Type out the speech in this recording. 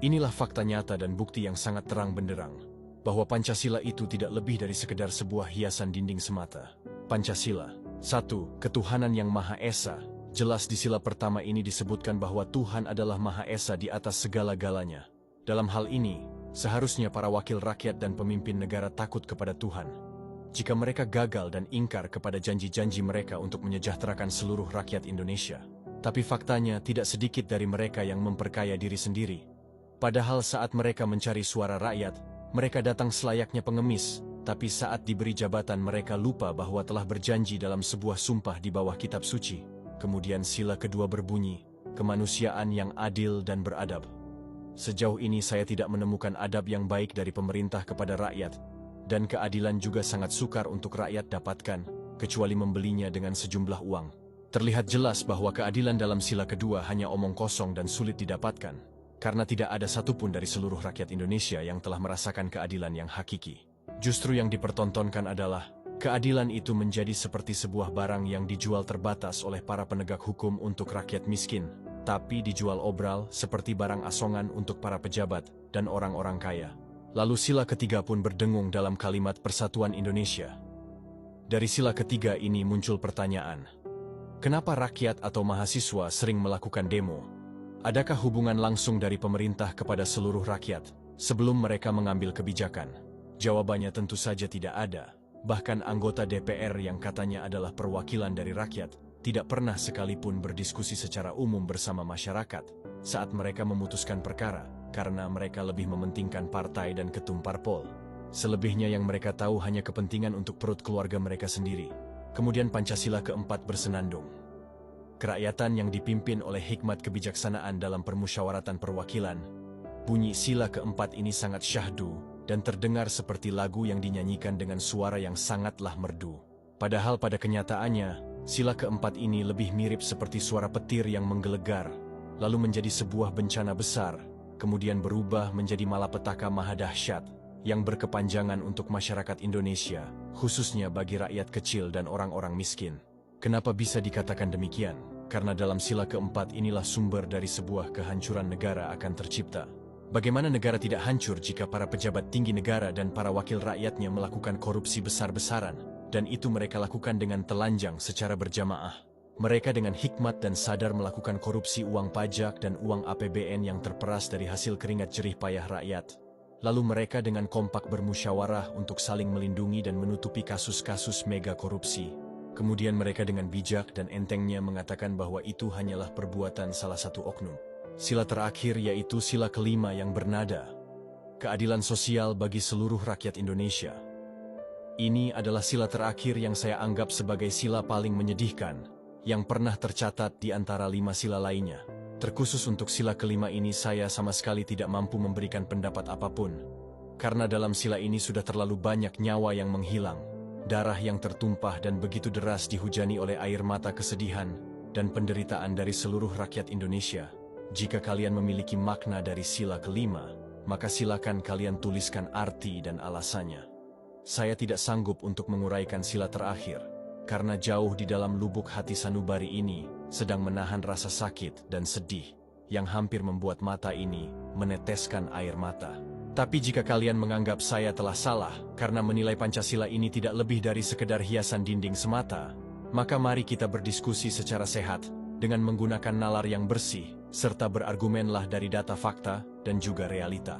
Inilah fakta nyata dan bukti yang sangat terang benderang, bahwa Pancasila itu tidak lebih dari sekedar sebuah hiasan dinding semata. Pancasila 1. Ketuhanan yang Maha Esa. Jelas di sila pertama ini disebutkan bahwa Tuhan adalah Maha Esa di atas segala-galanya. Dalam hal ini, seharusnya para wakil rakyat dan pemimpin negara takut kepada Tuhan. Jika mereka gagal dan ingkar kepada janji-janji mereka untuk menyejahterakan seluruh rakyat Indonesia. Tapi faktanya tidak sedikit dari mereka yang memperkaya diri sendiri. Padahal saat mereka mencari suara rakyat, mereka datang selayaknya pengemis, tapi saat diberi jabatan mereka lupa bahwa telah berjanji dalam sebuah sumpah di bawah kitab suci. Kemudian sila kedua berbunyi, kemanusiaan yang adil dan beradab. Sejauh ini saya tidak menemukan adab yang baik dari pemerintah kepada rakyat, dan keadilan juga sangat sukar untuk rakyat dapatkan, kecuali membelinya dengan sejumlah uang. Terlihat jelas bahwa keadilan dalam sila kedua hanya omong kosong dan sulit didapatkan, karena tidak ada satupun dari seluruh rakyat Indonesia yang telah merasakan keadilan yang hakiki. Justru yang dipertontonkan adalah, keadilan itu menjadi seperti sebuah barang yang dijual terbatas oleh para penegak hukum untuk rakyat miskin, tapi dijual obral seperti barang asongan untuk para pejabat dan orang-orang kaya. Lalu sila ketiga pun berdengung dalam kalimat Persatuan Indonesia. Dari sila ketiga ini muncul pertanyaan, kenapa rakyat atau mahasiswa sering melakukan demo? Adakah hubungan langsung dari pemerintah kepada seluruh rakyat sebelum mereka mengambil kebijakan? Jawabannya tentu saja tidak ada. Bahkan anggota DPR yang katanya adalah perwakilan dari rakyat, tidak pernah sekalipun berdiskusi secara umum bersama masyarakat saat mereka memutuskan perkara, karena mereka lebih mementingkan partai dan ketum parpol. Selebihnya yang mereka tahu hanya kepentingan untuk perut keluarga mereka sendiri. Kemudian Pancasila keempat bersenandung. Kerakyatan yang dipimpin oleh hikmat kebijaksanaan dalam permusyawaratan perwakilan. Bunyi sila keempat ini sangat syahdu dan terdengar seperti lagu yang dinyanyikan dengan suara yang sangatlah merdu. Padahal pada kenyataannya, sila keempat ini lebih mirip seperti suara petir yang menggelegar, lalu menjadi sebuah bencana besar, kemudian berubah menjadi malapetaka maha dahsyat, yang berkepanjangan untuk masyarakat Indonesia, khususnya bagi rakyat kecil dan orang-orang miskin. Kenapa bisa dikatakan demikian? Karena dalam sila keempat inilah sumber dari sebuah kehancuran negara akan tercipta. Bagaimana negara tidak hancur jika para pejabat tinggi negara dan para wakil rakyatnya melakukan korupsi besar-besaran, dan itu mereka lakukan dengan telanjang secara berjamaah. Mereka dengan hikmat dan sadar melakukan korupsi uang pajak dan uang APBN yang terperas dari hasil keringat jerih payah rakyat. Lalu mereka dengan kompak bermusyawarah untuk saling melindungi dan menutupi kasus-kasus mega korupsi. Kemudian mereka dengan bijak dan entengnya mengatakan bahwa itu hanyalah perbuatan salah satu oknum. Sila terakhir yaitu sila kelima yang bernada keadilan sosial bagi seluruh rakyat Indonesia. Ini adalah sila terakhir yang saya anggap sebagai sila paling menyedihkan yang pernah tercatat di antara 5 sila lainnya. Terkhusus untuk sila kelima ini saya sama sekali tidak mampu memberikan pendapat apapun, karena dalam sila ini sudah terlalu banyak nyawa yang menghilang, darah yang tertumpah dan begitu deras dihujani oleh air mata kesedihan dan penderitaan dari seluruh rakyat Indonesia. Jika kalian memiliki makna dari sila kelima, maka silakan kalian tuliskan arti dan alasannya. Saya tidak sanggup untuk menguraikan sila terakhir, karena jauh di dalam lubuk hati sanubari ini sedang menahan rasa sakit dan sedih yang hampir membuat mata ini meneteskan air mata. Tapi jika kalian menganggap saya telah salah karena menilai Pancasila ini tidak lebih dari sekedar hiasan dinding semata, maka mari kita berdiskusi secara sehat dengan menggunakan nalar yang bersih, serta berargumenlah dari data fakta dan juga realita.